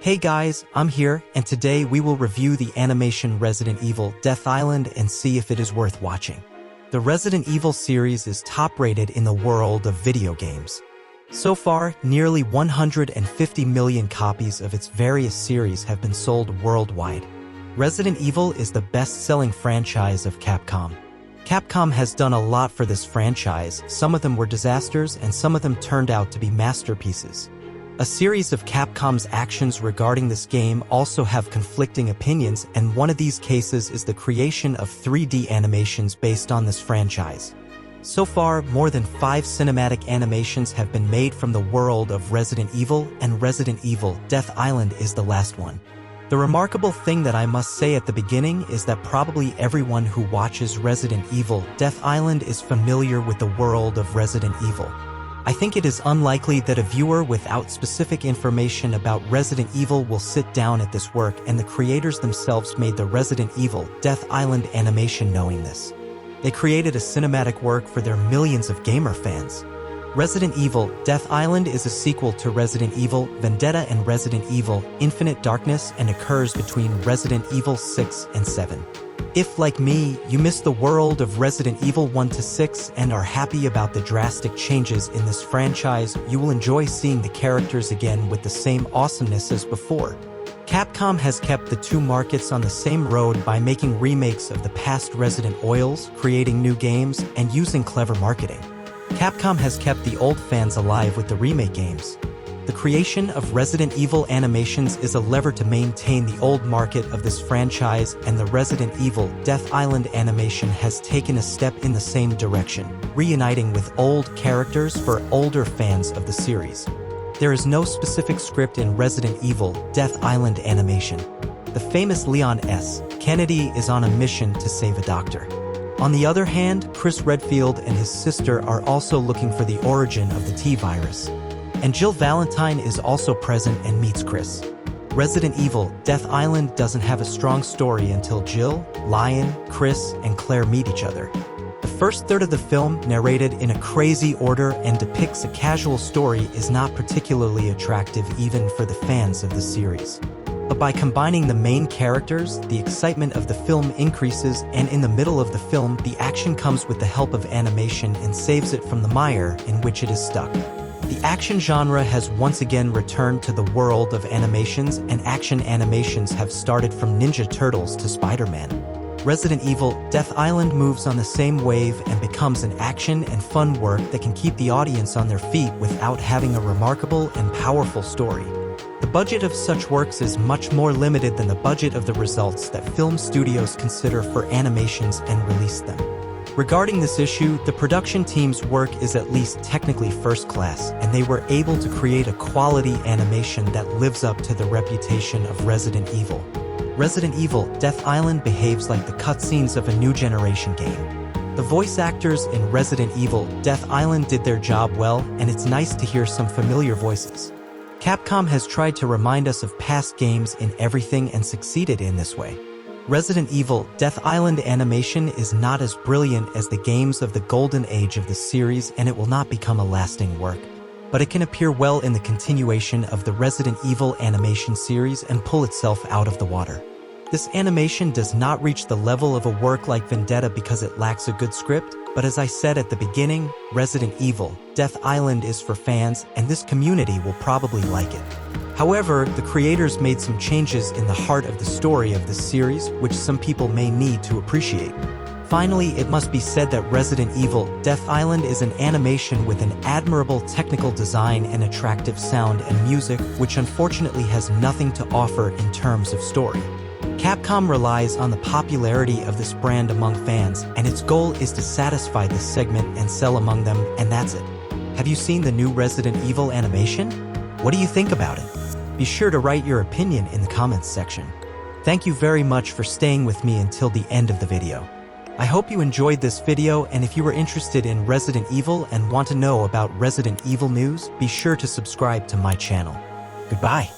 Hey guys, I'm here, and today we will review the animation Resident Evil Death Island and see if it is worth watching. The Resident Evil series is top-rated in the world of video games. So far, nearly 150 million copies of its various series have been sold worldwide. Resident Evil is the best-selling franchise of Capcom. Capcom has done a lot for this franchise. Some of them were disasters, and some of them turned out to be masterpieces. A series of Capcom's actions regarding this game also have conflicting opinions, and one of these cases is the creation of 3D animations based on this franchise. So far, more than 5 cinematic animations have been made from the world of Resident Evil, and Resident Evil Death Island is the last one. The remarkable thing that I must say at the beginning is that probably everyone who watches Resident Evil Death Island is familiar with the world of Resident Evil. I think it is unlikely that a viewer without specific information about Resident Evil will sit down at this work, and the creators themselves made the Resident Evil Death Island animation knowing this. They created a cinematic work for their millions of gamer fans. Resident Evil Death Island is a sequel to Resident Evil Vendetta and Resident Evil Infinite Darkness and occurs between Resident Evil 6 and 7. If, like me, you missed the world of Resident Evil 1 to 6 and are happy about the drastic changes in this franchise, you will enjoy seeing the characters again with the same awesomeness as before. Capcom has kept the two markets on the same road by making remakes of the past Resident Evils, creating new games, and using clever marketing. Capcom has kept the old fans alive with the remake games. The creation of Resident Evil animations is a lever to maintain the old market of this franchise, and the Resident Evil Death Island animation has taken a step in the same direction, reuniting with old characters for older fans of the series. There is no specific script in Resident Evil Death Island animation. The famous Leon S. Kennedy is on a mission to save a doctor. On the other hand, Chris Redfield and his sister are also looking for the origin of the T-virus. And Jill Valentine is also present and meets Chris. Resident Evil Death Island doesn't have a strong story until Jill, Lion, Chris, and Claire meet each other. The first third of the film, narrated in a crazy order and depicts a casual story, is not particularly attractive even for the fans of the series. But by combining the main characters, the excitement of the film increases, and in the middle of the film, the action comes with the help of animation and saves it from the mire in which it is stuck. The action genre has once again returned to the world of animations, and action animations have started from Ninja Turtles to Spider-Man. Resident Evil Death Island moves on the same wave and becomes an action and fun work that can keep the audience on their feet without having a remarkable and powerful story. The budget of such works is much more limited than the budget of the results that film studios consider for animations and release them. Regarding this issue, the production team's work is at least technically first class, and they were able to create a quality animation that lives up to the reputation of Resident Evil. Resident Evil Death Island behaves like the cutscenes of a new generation game. The voice actors in Resident Evil Death Island did their job well, and it's nice to hear some familiar voices. Capcom has tried to remind us of past games in everything and succeeded in this way. Resident Evil Death Island animation is not as brilliant as the games of the golden age of the series, and it will not become a lasting work. But it can appear well in the continuation of the Resident Evil animation series and pull itself out of the water. This animation does not reach the level of a work like Vendetta because it lacks a good script, but as I said at the beginning, Resident Evil Death Island is for fans, and this community will probably like it. However, the creators made some changes in the heart of the story of this series, which some people may need to appreciate. Finally, it must be said that Resident Evil Death Island is an animation with an admirable technical design and attractive sound and music, which unfortunately has nothing to offer in terms of story. Capcom relies on the popularity of this brand among fans, and its goal is to satisfy this segment and sell among them, and that's it. Have you seen the new Resident Evil animation? What do you think about it? Be sure to write your opinion in the comments section. Thank you very much for staying with me until the end of the video. I hope you enjoyed this video, and if you were interested in Resident Evil and want to know about Resident Evil news, be sure to subscribe to my channel. Goodbye.